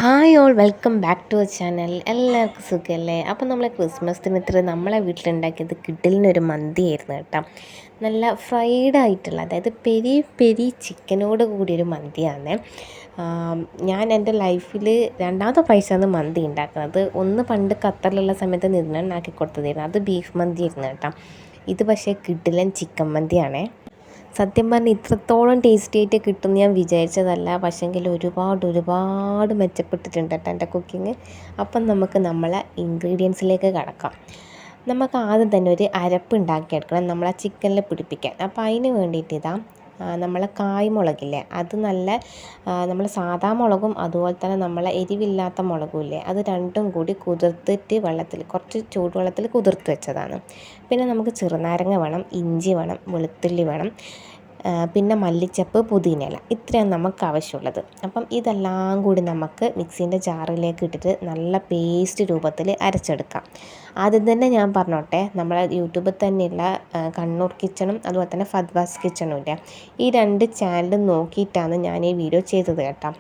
Hi all welcome back to our channel. എല്ലാവർക്കും സുഖമല്ലേ? അപ്പോൾ നമ്മൾ ക്രിസ്മസ് ദിനത്തിൽ നമ്മളെ വീട്ടിലുണ്ടാക്കിയത് കിഡിലിനൊരു മന്തിയായിരുന്നു കേട്ടോ. നല്ല ഫ്രൈഡ് ആയിട്ടുള്ള, അതായത് പെരി പെരി ചിക്കനോട് കൂടിയൊരു മന്തിയാണ്. ഞാൻ എൻ്റെ ലൈഫിൽ രണ്ടാമത്തെ പ്രാവശ്യമാണ് മന്തി ഉണ്ടാക്കുന്നത്. ഒന്ന് പണ്ട് ഖത്തറിലുള്ള സമയത്ത് നിന്നുണ്ടാക്കി കൊടുത്തതായിരുന്നു, അത് ബീഫ് മന്തി ആയിരുന്നു കേട്ടോ. ഇത് പക്ഷേ കിഡിലൻ ചിക്കൻ മന്തിയാണേ. സത്യം പറഞ്ഞാൽ ഇത്രത്തോളം ടേസ്റ്റി ആയിട്ട് കിട്ടുമെന്ന് ഞാൻ വിചാരിച്ചതല്ല. പക്ഷേങ്കിൽ ഒരുപാട് മെച്ചപ്പെട്ടിട്ടുണ്ട് കേട്ടോ എൻ്റെ കുക്കിംഗ്. അപ്പം നമുക്ക് നമ്മളെ ഇൻഗ്രീഡിയൻസിലേക്ക് കടക്കാം. നമുക്ക് ആദ്യം തന്നെ ഒരു അരപ്പ് ഉണ്ടാക്കിയെടുക്കണം നമ്മളെ ചിക്കനിൽ പിടിപ്പിക്കാൻ. അപ്പോൾ അതിന് വേണ്ടിയിട്ട് നമ്മളെ കായ്മുളകില്ലേ, അത് നല്ല നമ്മൾ സാധാ മുളകും അതുപോലെ തന്നെ നമ്മളെ എരിവില്ലാത്ത മുളകും ഇല്ലേ, അത് രണ്ടും കൂടി കുതിർത്തിട്ട് കുറച്ച് ചൂടുവെള്ളത്തിൽ കുതിർത്ത് വെച്ചതാണ്. പിന്നെ നമുക്ക് ചെറുനാരങ്ങ വേണം, ഇഞ്ചി വേണം, വെളുത്തുള്ളി വേണം, പിന്നെ മല്ലിച്ചപ്പ്, പുതിനയില, ഇത്രയാണ് നമുക്ക് ആവശ്യമുള്ളത്. അപ്പം ഇതെല്ലാം കൂടി നമുക്ക് മിക്സീൻ്റെ ജാറിലേക്ക് ഇട്ടിട്ട് നല്ല പേസ്റ്റ് രൂപത്തിൽ അരച്ചെടുക്കാം. ആദ്യം തന്നെ ഞാൻ പറഞ്ഞോട്ടെ, നമ്മളെ യൂട്യൂബിൽ തന്നെയുള്ള കണ്ണൂർ കിച്ചണും അതുപോലെ തന്നെ ഫദ്വാസ് കിച്ചണും ഇല്ല, ഈ രണ്ട് ചാനലും നോക്കിയിട്ടാണ് ഞാൻ ഈ വീഡിയോ ചെയ്തത് കേട്ടോ.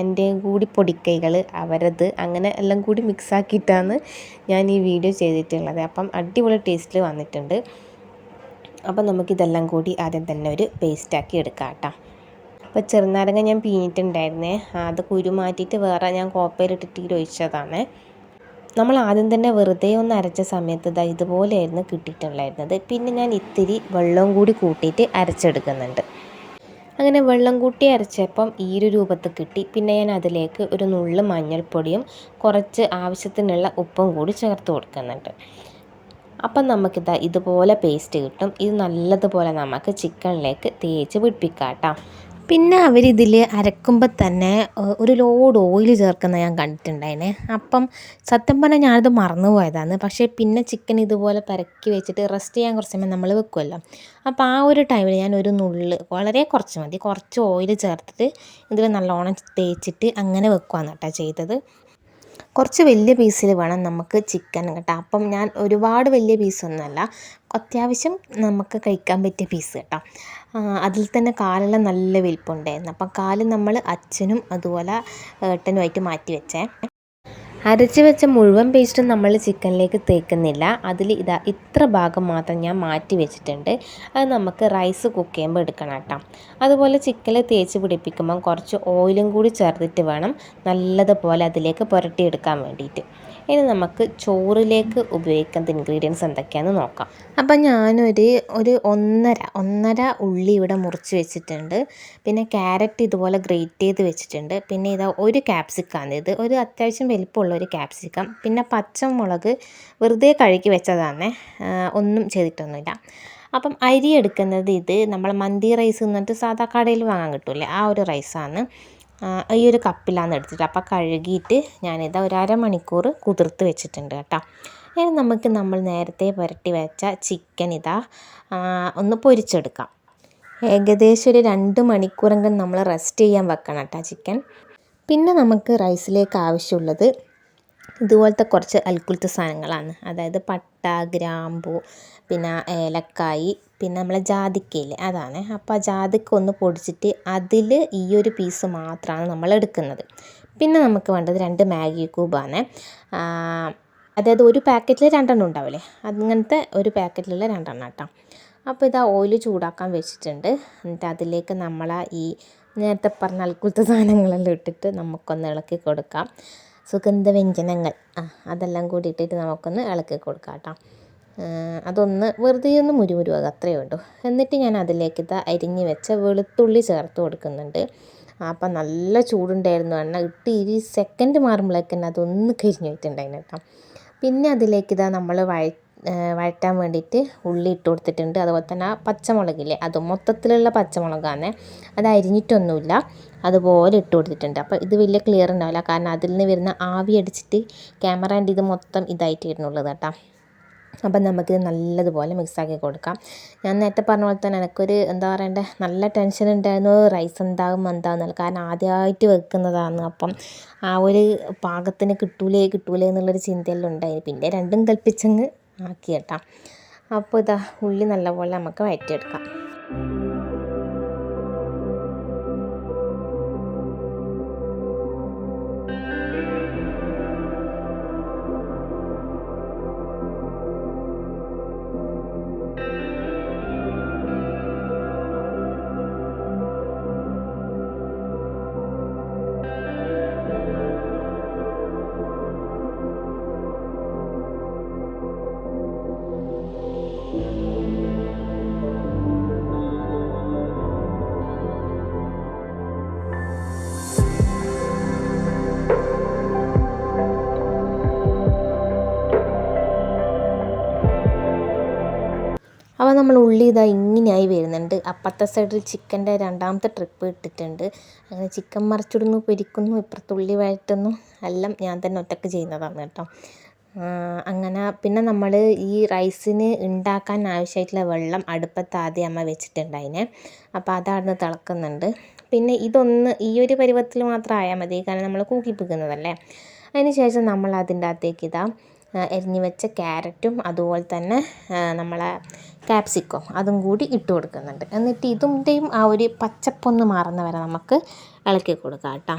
എൻ്റെ കൂടി പൊടിക്കൈകൾ അവരത് അങ്ങനെ എല്ലാം കൂടി മിക്സാക്കിയിട്ടാണ് ഞാൻ ഈ വീഡിയോ ചെയ്തിട്ടുള്ളത്. അപ്പം അടിപൊളി ടേസ്റ്റിൽ വന്നിട്ടുണ്ട്. അപ്പം നമുക്കിതെല്ലാം കൂടി ആദ്യം തന്നെ ഒരു പേസ്റ്റാക്കി എടുക്കാം കേട്ടോ. അപ്പോൾ ചെറുനാരങ്ങ ഞാൻ പിഴിഞ്ഞിട്ടുണ്ടായിരുന്നേ, അത് കുരു മാറ്റിയിട്ട് വേറെ ഞാൻ കോപ്പയിലിട്ടിട്ട് ഒഴിച്ചതാണ്. നമ്മൾ ആദ്യം തന്നെ വെറുതെ ഒന്ന് അരച്ച സമയത്ത് ഇതുപോലെയായിരുന്നു കിട്ടിയിട്ടുണ്ടായിരുന്നത്. പിന്നെ ഞാൻ ഇത്തിരി വെള്ളവും കൂടി കൂട്ടിയിട്ട് അരച്ചെടുക്കുന്നുണ്ട്. അങ്ങനെ വെള്ളം കൂട്ടി അരച്ചപ്പം ഈ ഒരു രൂപത്തിൽ കിട്ടി. പിന്നെ ഞാൻ അതിലേക്ക് ഒരു നുള്ള് മഞ്ഞൾപ്പൊടിയും കുറച്ച് ആവശ്യത്തിനുള്ള ഉപ്പും കൂടി ചേർത്ത് കൊടുക്കുന്നുണ്ട്. അപ്പം ഇതുപോലെ പേസ്റ്റ് കിട്ടും. ഇത് നല്ലതുപോലെ നമുക്ക് ചിക്കനിലേക്ക് തേച്ച് പിടിപ്പിക്കാം കേട്ടോ. പിന്നെ അവരിതിൽ അരക്കുമ്പോൾ തന്നെ ഒരു ലോഡ് ഓയിൽ ചേർക്കുന്ന ഞാൻ കണ്ടിട്ടുണ്ടായിനെ. അപ്പം സത്യം പറഞ്ഞാൽ ഞാനത് മറന്നു പോയതാണ്. പക്ഷേ പിന്നെ ചിക്കൻ ഇതുപോലെ പരക്കി വെച്ചിട്ട് റെസ്റ്റ് ചെയ്യാൻ കുറച്ച് സമയം നമ്മൾ വെക്കുമല്ലോ. അപ്പോൾ ആ ഒരു ടൈമിൽ ഞാൻ ഒരു നുള്ള്, വളരെ കുറച്ച് മതി, കുറച്ച് ഓയിൽ ചേർത്തിട്ട് ഇതിൽ നല്ലോണം തേച്ചിട്ട് അങ്ങനെ വെക്കുകയാണ് കേട്ടോ ചെയ്തത്. കുറച്ച് വലിയ പീസിൽ വേണം നമുക്ക് ചിക്കൻ കേട്ടോ. അപ്പം ഞാൻ ഒരുപാട് വലിയ പീസൊന്നുമല്ല, അത്യാവശ്യം നമുക്ക് കഴിക്കാൻ പറ്റിയ പീസ് കേട്ടോ. അതിൽ തന്നെ കാലെല്ലാം നല്ല വലിപ്പമുണ്ടായിരുന്നു. അപ്പം കാല് നമ്മൾ അച്ഛനും അതുപോലെ ഏട്ടനുമായിട്ട് മാറ്റി വെച്ചേ. അരച്ച് വെച്ച മുഴുവൻ പേസ്റ്റും നമ്മൾ ചിക്കനിലേക്ക് തേക്കുന്നില്ല. അതിൽ ഇത്ര ഭാഗം മാത്രം ഞാൻ മാറ്റി വെച്ചിട്ടുണ്ട്. അത് നമുക്ക് റൈസ് കുക്ക് ചെയ്യുമ്പോൾ എടുക്കണം കേട്ടോ. അതുപോലെ ചിക്കനിൽ തേച്ച് പിടിപ്പിക്കുമ്പം കുറച്ച് ഓയിലും കൂടി ചേർത്തിട്ട് വേണം നല്ലതുപോലെ അതിലേക്ക് പുരട്ടിയെടുക്കാൻ വേണ്ടിയിട്ട്. ഇനി നമുക്ക് ചോറിലേക്ക് ഉപയോഗിക്കുന്ന ഇൻഗ്രീഡിയൻസ് എന്തൊക്കെയാണെന്ന് നോക്കാം. അപ്പം ഞാനൊരു ഒന്നര ഉള്ളി ഇവിടെ മുറിച്ച് വെച്ചിട്ടുണ്ട്. പിന്നെ ക്യാരറ്റ് ഇതുപോലെ ഗ്രേറ്റ് ചെയ്ത് വെച്ചിട്ടുണ്ട്. പിന്നെ ഒരു ക്യാപ്സിക്കാണ്, ഇത് ഒരു അത്യാവശ്യം വലിപ്പമുള്ള ഒരു ക്യാപ്സിക്കം. പിന്നെ പച്ചമുളക് വെറുതെ കഴുകി വെച്ചതാണ്, ഒന്നും ചെയ്തിട്ടൊന്നുമില്ല. അപ്പം അരി എടുക്കുന്നത് നമ്മൾ മന്തി റൈസ് എന്നിട്ട് സാധാ കടയിൽ വാങ്ങാൻ കിട്ടില്ലേ, ആ ഒരു റൈസാണ്. ഈ ഒരു കപ്പിലാണ് എടുത്തിട്ട്. അപ്പോൾ കഴുകിയിട്ട് ഒരു അരമണിക്കൂർ കുതിർത്ത് വെച്ചിട്ടുണ്ട് കേട്ടോ. ഇനി നമ്മൾ നേരത്തെ പുരട്ടി വെച്ച ചിക്കൻ ഒന്ന് പൊരിച്ചെടുക്കാം. ഏകദേശം ഒരു 2 മണിക്കൂറെങ്കിലും നമ്മൾ റെസ്റ്റ് ചെയ്യാൻ വെക്കണം കേട്ടോ ചിക്കൻ. പിന്നെ നമുക്ക് റൈസിലേക്ക് ആവശ്യമുള്ളത് ഇതുപോലത്തെ കുറച്ച് അൽക്കുലത്തെ സാധനങ്ങളാണ്. അതായത് പട്ട, ഗ്രാമ്പൂ, പിന്നെ ഏലക്കായി, പിന്നെ നമ്മളെ ജാതിക്കയില്ലേ അതാണ്. അപ്പോൾ ആ ജാതിക്ക ഒന്ന് പൊടിച്ചിട്ട് അതിൽ ഈ ഒരു പീസ് മാത്രമാണ് നമ്മൾ എടുക്കുന്നത്. പിന്നെ നമുക്ക് വേണ്ടത് 2 മാഗി ക്യൂബാണ്. അതായത് ഒരു പാക്കറ്റിൽ 2 എണ്ണം ഉണ്ടാവില്ലേ, അങ്ങനത്തെ ഒരു പാക്കറ്റിലുള്ള 2 എണ്ണം കേട്ടോ. അപ്പോൾ ഓയിൽ ചൂടാക്കാൻ വെച്ചിട്ടുണ്ട്. എന്നിട്ട് അതിലേക്ക് ഈ നേരത്തെ പറഞ്ഞ അൽക്കുലത്തെ സാധനങ്ങളെല്ലാം ഇട്ടിട്ട് നമുക്കൊന്ന് ഇളക്കി കൊടുക്കാം. സുഗന്ധവ്യഞ്ജനങ്ങൾ അതെല്ലാം കൂടി ഇട്ടിട്ട് നമുക്കൊന്ന് ഇളക്കി കൊടുക്കാം കേട്ടോ. അതൊന്ന് വെറുതെ ഒന്ന് മുരുമുരുവാകുക, അത്രയേ ഉള്ളൂ. എന്നിട്ട് ഞാൻ അതിലേക്ക് അരിഞ്ഞ് വെച്ച വെളുത്തുള്ളി ചേർത്ത് കൊടുക്കുന്നുണ്ട്. അപ്പം നല്ല ചൂടുണ്ടായിരുന്നു, എണ്ണ ഇട്ട് 20 സെക്കൻഡ് മാറുമ്പോഴേക്ക് തന്നെ അതൊന്ന് കരിഞ്ഞു പോയിട്ടുണ്ടായിരുന്നു കേട്ടോ. പിന്നെ അതിലേക്ക് നമ്മൾ വഴറ്റാൻ വേണ്ടിയിട്ട് ഉള്ളി ഇട്ട് കൊടുത്തിട്ടുണ്ട്. അതുപോലെ തന്നെ ആ പച്ചമുളകില്ലേ, അത് മൊത്തത്തിലുള്ള പച്ചമുളകാണ്, അത് അരിഞ്ഞിട്ടൊന്നുമില്ല, അതുപോലെ ഇട്ട് കൊടുത്തിട്ടുണ്ട്. അപ്പോൾ ഇത് വലിയ ക്ലിയർ ഉണ്ടാവില്ല, കാരണം അതിൽ നിന്ന് വരുന്ന ആവി അടിച്ചിട്ട് ക്യാമറേൻ്റെ ഇത് മൊത്തം ഇതായിട്ട് വരുന്നുള്ളത് കേട്ടോ. അപ്പം നമുക്കിത് നല്ലതുപോലെ മിക്സാക്കി കൊടുക്കാം. ഞാൻ നേരത്തെ പറഞ്ഞ പോലെ തന്നെ എനിക്കൊരു നല്ല ടെൻഷൻ ഉണ്ടായിരുന്നു, റൈസ് എന്താകുമെന്നല്ല, കാരണം ആദ്യമായിട്ട് വെക്കുന്നതാണ്. അപ്പം ആ ഒരു പാകത്തിന് കിട്ടൂലേ എന്നുള്ളൊരു ചിന്തയെല്ലാം ഉണ്ടായി. പിന്നെ രണ്ടും കൽപ്പിച്ചങ്ങ് ആക്കി കേട്ടോ. അപ്പോൾ ഉള്ളി നല്ലപോലെ നമുക്ക് വഴറ്റിയെടുക്കാം. നമ്മൾ ഉള്ളി ഇതാ ഇങ്ങനെയായി വരുന്നുണ്ട്. അപ്പുറത്തെ സൈഡിൽ ചിക്കൻ്റെ രണ്ടാമത്തെ ട്രിപ്പ് ഇട്ടിട്ടുണ്ട്. അങ്ങനെ ചിക്കൻ മറിച്ചിടുന്നു, പൊരിക്കുന്നു, ഇപ്പുറത്ത് ഉള്ളി വഴറ്റുന്നു, എല്ലാം ഞാൻ തന്നെ ഒറ്റയ്ക്ക് ചെയ്യുന്നതാണ് കേട്ടോ. അങ്ങനെ പിന്നെ നമ്മൾ ഈ റൈസിന് ഉണ്ടാക്കാൻ ആവശ്യമായിട്ടുള്ള വെള്ളം അടുപ്പത്ത് ആദ്യം അമ്മ വെച്ചിട്ടുണ്ടായിനെ. അപ്പോൾ അതവിടുന്ന് തിളക്കുന്നുണ്ട്. പിന്നെ ഇതൊന്ന് ഈ ഒരു പരുവത്തിൽ മാത്രം ആയാൽ മതി, കാരണം നമ്മൾ കൂക്കിപ്പിക്കുന്നതല്ലേ. അതിന് ശേഷം നമ്മൾ അതിൻ്റെ അകത്തേക്ക് ഇതാ എരിഞ്ഞ് വെച്ച ക്യാരറ്റും അതുപോലെ തന്നെ നമ്മളെ ക്യാപ്സിക്കം അതും കൂടി ഇട്ട് കൊടുക്കുന്നുണ്ട്. എന്നിട്ട് ഇതിൻ്റെയും ആ ഒരു പച്ചപ്പൊന്ന് മാറുന്ന വരെ നമുക്ക് ഇളക്കി കൊടുക്കാം കേട്ടോ.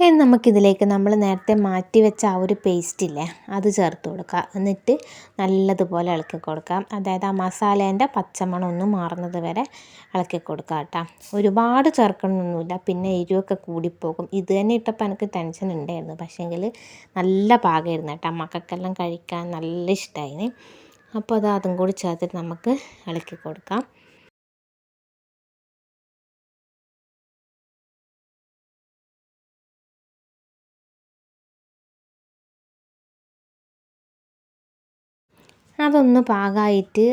ഇനി നമുക്കിതിലേക്ക് നമ്മൾ നേരത്തെ മാറ്റി വെച്ച ആ ഒരു പേസ്റ്റില്ലേ അത് ചേർത്ത് കൊടുക്കുക. എന്നിട്ട് നല്ലതുപോലെ ഇളക്കി കൊടുക്കാം. അതായത് ആ മസാലേൻ്റെ പച്ചമണം ഒന്ന് മാറുന്നത് വരെ ഇളക്കി കൊടുക്കുക കേട്ടോ. ഒരുപാട് ചേർക്കണമെന്നൊന്നുമില്ല, പിന്നെ എരിവൊക്കെ കൂടിപ്പോകും. ഇത് തന്നെ ഇട്ടപ്പോൾ എനിക്ക് ടെൻഷൻ ഉണ്ടായിരുന്നു, പക്ഷേങ്കിൽ നല്ല പാകമായിരുന്നു കേട്ടോ. മക്കൾക്കെല്ലാം കഴിക്കാൻ നല്ല ഇഷ്ടമായിന്. അപ്പോൾ അത് അതും കൂടി ചേർത്തിട്ട് നമുക്ക് ഇളക്കി കൊടുക്കാം. അതൊന്ന് പാകമായിട്ട്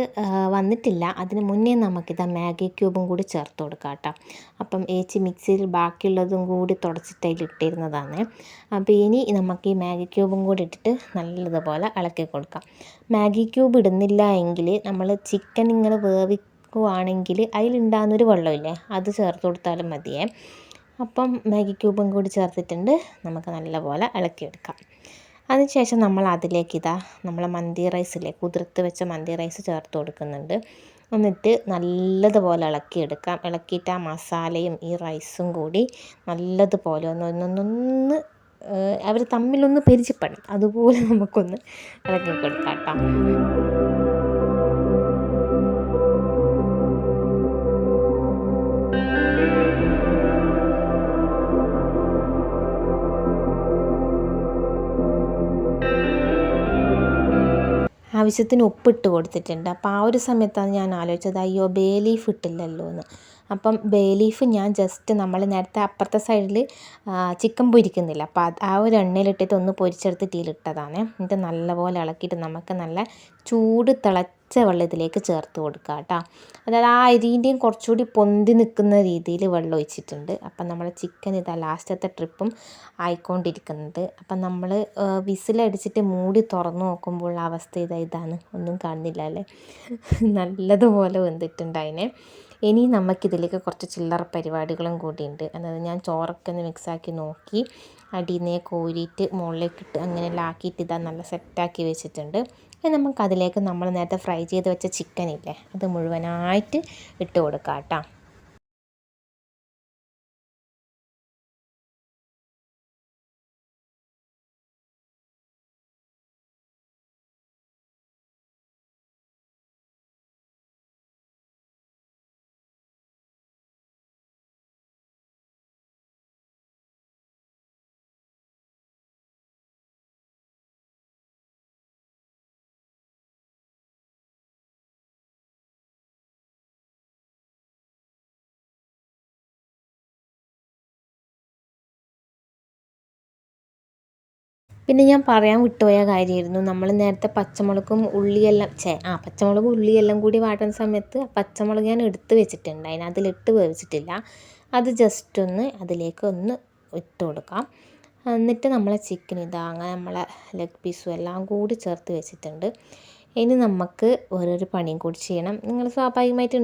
വന്നിട്ടില്ല. അതിന് മുന്നേ നമുക്കിതാ മാഗി ക്യൂബും കൂടി ചേർത്ത് കൊടുക്കാം കേട്ടോ. അപ്പം ഏച്ചി മിക്സിയിൽ ബാക്കിയുള്ളതും കൂടി തുടച്ചിട്ട് അതിലിട്ടിരുന്നതാണ്. അപ്പോൾ ഇനി നമുക്ക് ഈ മാഗി ക്യൂബും കൂടി ഇട്ടിട്ട് നല്ലതുപോലെ ഇളക്കി കൊടുക്കാം. മാഗി ക്യൂബ് ഇടുന്നില്ല എങ്കിൽ നമ്മൾ ചിക്കൻ ഇങ്ങനെ വേവിക്കുവാണെങ്കിൽ അതിലുണ്ടാകുന്നൊരു വെള്ളമില്ലേ അത് ചേർത്ത് കൊടുത്താലും മതിയേ. അപ്പം മാഗി ക്യൂബും കൂടി ചേർത്തിട്ടുണ്ട്. നമുക്ക് നല്ലപോലെ ഇളക്കിയെടുക്കാം. അതിനുശേഷം നമ്മൾ അതിലേക്ക് ഇതാ നമ്മളെ മന്തി റൈസില്ലേ, കുതിർത്ത് വെച്ച മന്തി റൈസ് ചേർത്ത് കൊടുക്കുന്നുണ്ട്. എന്നിട്ട് നല്ലതുപോലെ ഇളക്കിയെടുക്കാം. ഇളക്കിയിട്ട് ആ മസാലയും ഈ റൈസും കൂടി നല്ലതുപോലെ ഒന്ന് അവർ തമ്മിലൊന്ന് പരിചയപ്പെടണം, അതുപോലെ നമുക്കൊന്ന് ഇളക്കി കൊടുക്കാം കേട്ടോ. ആവശ്യത്തിന് ഉപ്പിട്ട് കൊടുത്തിട്ടുണ്ട്. അപ്പോൾ ആ ഒരു സമയത്താണ് ഞാൻ ആലോചിച്ചത്, അയ്യോ ബേ ലീഫ് ഇട്ടില്ലല്ലോ എന്ന്. അപ്പം ബേ ലീഫ് ഞാൻ ജസ്റ്റ് നമ്മൾ നേരത്തെ അപ്പുറത്തെ സൈഡിൽ ചിക്കൻ പൊരിക്കുന്നില്ല, അപ്പോൾ ആ ഒരു എണ്ണയിലിട്ടിട്ട് ഒന്ന് പൊരിച്ചെടുത്തിട്ട് ഇതിലിട്ടതാണ്. എന്നിട്ട് നല്ലപോലെ ഇളക്കിയിട്ട് നമുക്ക് നല്ല ചൂട് തിളച്ച വെള്ളം ഇതിലേക്ക് ചേർത്ത് കൊടുക്കുക കേട്ടോ. അതായത് ആ അരിൻ്റെയും കുറച്ചുകൂടി പൊന്തി നിൽക്കുന്ന രീതിയിൽ വെള്ളം ഒഴിച്ചിട്ടുണ്ട്. അപ്പം നമ്മൾ ചിക്കൻ ഇതാ ലാസ്റ്റത്തെ ട്രിപ്പും ആയിക്കൊണ്ടിരിക്കുന്നത്. അപ്പം നമ്മൾ വിസിലടിച്ചിട്ട് മൂടി തുറന്ന് നോക്കുമ്പോൾ അവസ്ഥ ഇതാണ്, ഒന്നും കാണുന്നില്ല അല്ലേ. നല്ലതുപോലെ വെന്തിട്ടുണ്ട് അതിനെ. ഇനി നമുക്കിതിലേക്ക് കുറച്ച് ചില്ലറ പരിപാടികളും കൂടിയുണ്ട്. അതായത് ഞാൻ ചോറൊക്കെ ഒന്ന് മിക്സാക്കി നോക്കി അടിയിൽ നിന്ന് കോരിയിട്ട് മുകളിലേക്ക് ഇട്ട് അങ്ങനെയെല്ലാം ആക്കിയിട്ട് ഇതാ നല്ല സെറ്റാക്കി വെച്ചിട്ടുണ്ട്. ഇനി നമുക്കതിലേക്ക് നമ്മൾ നേരത്തെ ഫ്രൈ ചെയ്ത് വെച്ച ചിക്കനില്ലേ അത് മുഴുവനായിട്ട് ഇട്ട് കൊടുക്കാം കേട്ടോ. പിന്നെ ഞാൻ പറയാൻ വിട്ടുപോയ കാര്യമായിരുന്നു, നമ്മൾ നേരത്തെ പച്ചമുളകും ഉള്ളിയെല്ലാം പച്ചമുളകും ഉള്ളിയെല്ലാം കൂടി വാട്ടുന്ന സമയത്ത് പച്ചമുളക് ഞാൻ എടുത്ത് വെച്ചിട്ടുണ്ട്, അതിലിട്ട് വേവിച്ചിട്ടില്ല. അത് ജസ്റ്റ് ഒന്ന് അതിലേക്ക് ഒന്ന് ഇട്ട് കൊടുക്കാം. എന്നിട്ട് നമ്മളെ ചിക്കൻ ഇതാ അങ്ങനെ നമ്മളെ ലെഗ് പീസും എല്ലാം കൂടി ചേർത്ത് വെച്ചിട്ടുണ്ട്. ഇനി നമുക്ക് ഓരോരോ പണിയും കൂടി ചെയ്യണം. നിങ്ങൾ സ്വാഭാവികമായിട്ട്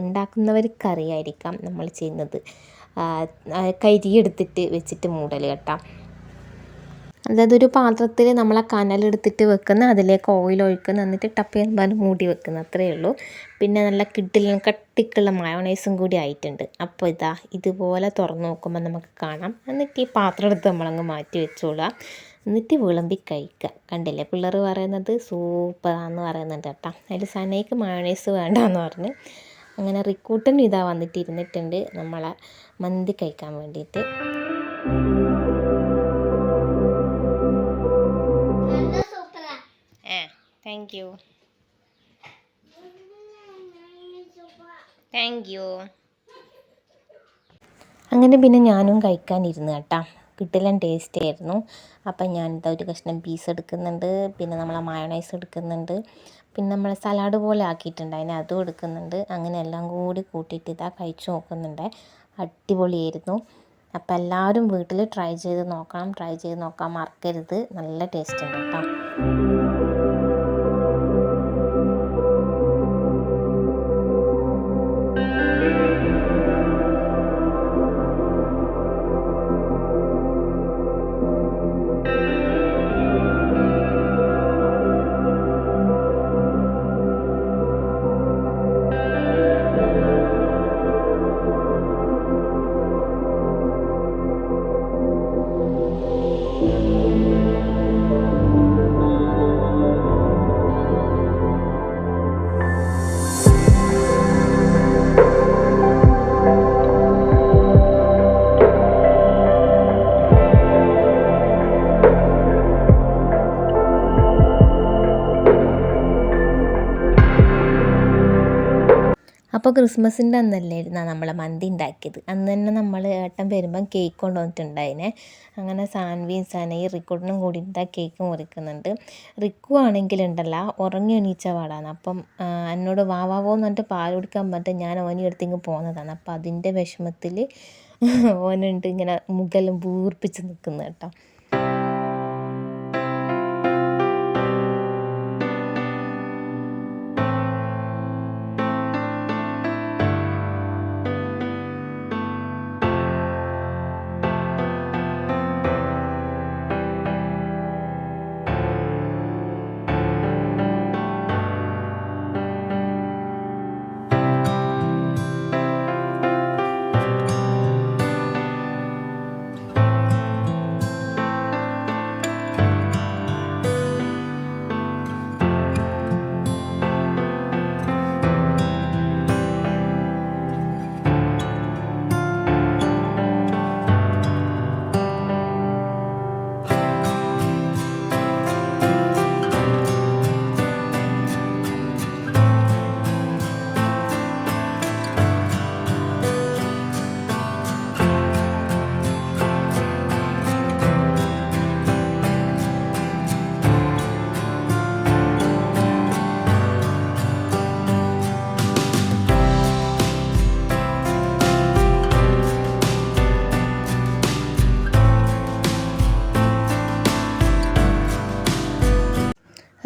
ഉണ്ടാക്കുന്നവർക്കറിയായിരിക്കാം നമ്മൾ ചെയ്യുന്നത്. കരിയെടുത്തിട്ട് വെച്ചിട്ട് മൂടൽ കേട്ടോ. അതായത് ഒരു പാത്രത്തിൽ നമ്മൾ ആ കനലെടുത്തിട്ട് വെക്കുന്ന, അതിലേക്ക് ഓയിൽ ഒഴിക്കുന്ന, എന്നിട്ട് ടപ്പ് ചെയ്യാൻ മൂടി വെക്കുന്ന, അത്രയേ ഉള്ളൂ. പിന്നെ നല്ല കിഡിലും കട്ടിക്കുള്ള മയോണൈസും കൂടി ആയിട്ടുണ്ട്. അപ്പോൾ ഇതുപോലെ തുറന്ന് നോക്കുമ്പോൾ നമുക്ക് കാണാം. എന്നിട്ട് ഈ പാത്രം എടുത്ത് നമ്മളങ്ങ് മാറ്റി വെച്ചോളുക. എന്നിട്ട് വിളമ്പി കഴിക്കുക. കണ്ടില്ലേ പിള്ളേർ പറയുന്നത് സൂപ്പറാന്ന് പറയുന്നുണ്ട് കേട്ടോ. അതിൽ സനയ്ക്ക് മയോണൈസ് വേണ്ടാന്ന് പറഞ്ഞ് അങ്ങനെ റിക്കൂട്ടനും ഇതാ വന്നിട്ട് ഇരുന്നിട്ടുണ്ട് നമ്മളെ മന്തി കഴിക്കാൻ വേണ്ടിയിട്ട്. Thank you thank you. അങ്ങനെ പിന്നെ ഞാനും കഴിക്കാനിരുന്നു കേട്ടോ. കിട്ടില്ല ടേസ്റ്റ് ആയിരുന്നു. അപ്പം ഞാനിതാ ഒരു കഷ്ണം പീസ് എടുക്കുന്നുണ്ട്, പിന്നെ നമ്മളെ മയോണൈസ് എടുക്കുന്നുണ്ട്, പിന്നെ നമ്മൾ സലാഡ് പോലെ ആക്കിയിട്ടുണ്ട് അതിന് അതും എടുക്കുന്നുണ്ട്. അങ്ങനെ എല്ലാം കൂടി കൂട്ടിയിട്ട് ഇതാ കഴിച്ചു നോക്കുന്നുണ്ട്. അടിപൊളിയായിരുന്നു. അപ്പോൾ എല്ലാവരും വീട്ടിൽ ട്രൈ ചെയ്ത് നോക്കാൻ മറക്കരുത്. നല്ല ടേസ്റ്റ് ഉണ്ട് കേട്ടോ. അപ്പോൾ ക്രിസ്മസിൻ്റെ അന്നല്ലായിരുന്ന നമ്മൾ മന്തി ഉണ്ടാക്കിയത്. അന്ന് തന്നെ നമ്മൾ ഏട്ടൻ വരുമ്പം കേക്ക് കൊണ്ടുവന്നിട്ടുണ്ടായിനെ. അങ്ങനെ സാൻവിയും സനയും റിക്കൂട്ടിനും കൂടിയിട്ട് കേക്ക് മുറിക്കുന്നുണ്ട്. റിക്കു ആണെങ്കിലുണ്ടല്ല ഉറങ്ങി എണീച്ച പാടാണ്. അപ്പം എന്നോട് വാവാവോന്ന് പറഞ്ഞിട്ട് പാൽ കുടിക്കാൻ പറഞ്ഞിട്ട് ഞാൻ ഓനി എടുത്തിങ്ങ് പോകുന്നതാണ്. അപ്പം അതിൻ്റെ വിഷമത്തിൽ ഓനുണ്ട് ഇങ്ങനെ മുഖെല്ലാം വീർപ്പിച്ച് നിൽക്കുന്നത് കേട്ടോ.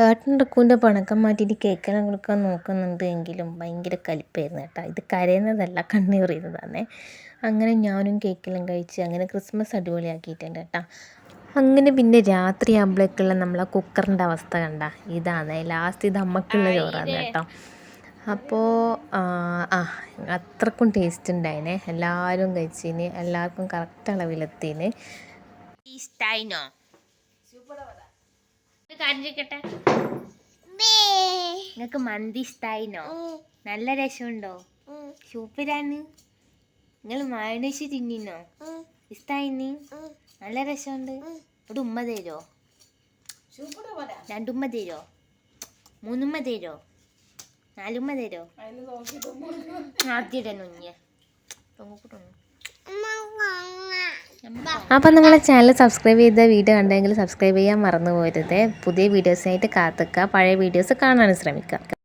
ഏട്ടൻ റിക്കുവിൻ്റെ പണക്കം മാറ്റിയിട്ട് കേക്കെല്ലാം കൊടുക്കാൻ നോക്കുന്നുണ്ട് എങ്കിലും ഭയങ്കര കലിപ്പായിരുന്നു കേട്ടോ. ഇത് കരയുന്നതല്ല കണ്ണീറിയുന്നതാണേ. അങ്ങനെ ഞാനും കേക്കെല്ലാം കഴിച്ച് അങ്ങനെ ക്രിസ്മസ് അടിപൊളിയാക്കിയിട്ടുണ്ട് കേട്ടോ. അങ്ങനെ പിന്നെ രാത്രി ആകുമ്പോഴേക്കുള്ള നമ്മളെ കുക്കറിൻ്റെ അവസ്ഥ കണ്ട ഇതാണ്. ലാസ്റ്റ് ഇത് അമ്മക്കുള്ള ചോറാണ് കേട്ടോ. അപ്പോൾ അത്രക്കും ടേസ്റ്റ് ഉണ്ടായിനെ. എല്ലാവരും കഴിച്ചിന്, എല്ലാവർക്കും കറക്റ്റ് അളവിലെത്തിന്. ഇഷ്ടായിനോ? കാണിക്കട്ടെ, നിങ്ങൾക്ക് മന്തി ഇഷ്ടായിനോ? നല്ല രസമുണ്ടോ? സൂപ്പറാണ്. നിങ്ങൾ മയോണൈസ് തിന്നിനോ? ഇഷ്ടായിന്? നല്ല രസമുണ്ട്. ഒരു ഉമ്മ തരോ? രണ്ടുമ്മ തരോ? മൂന്നുമ്മ തരോ? നാലുമ്മ തരോ? ആദ്യം ഉഞ്ഞ അപ്പം നമ്മളെ ചാനൽ സബ്സ്ക്രൈബ് ചെയ്ത വീഡിയോ കണ്ടെങ്കിൽ സബ്സ്ക്രൈബ് ചെയ്യാൻ മറന്നു പോരുത്. പുതിയ വീഡിയോസിനായിട്ട് കാത്തുക്കുക, പഴയ വീഡിയോസ് കാണാൻ ശ്രമിക്കുക.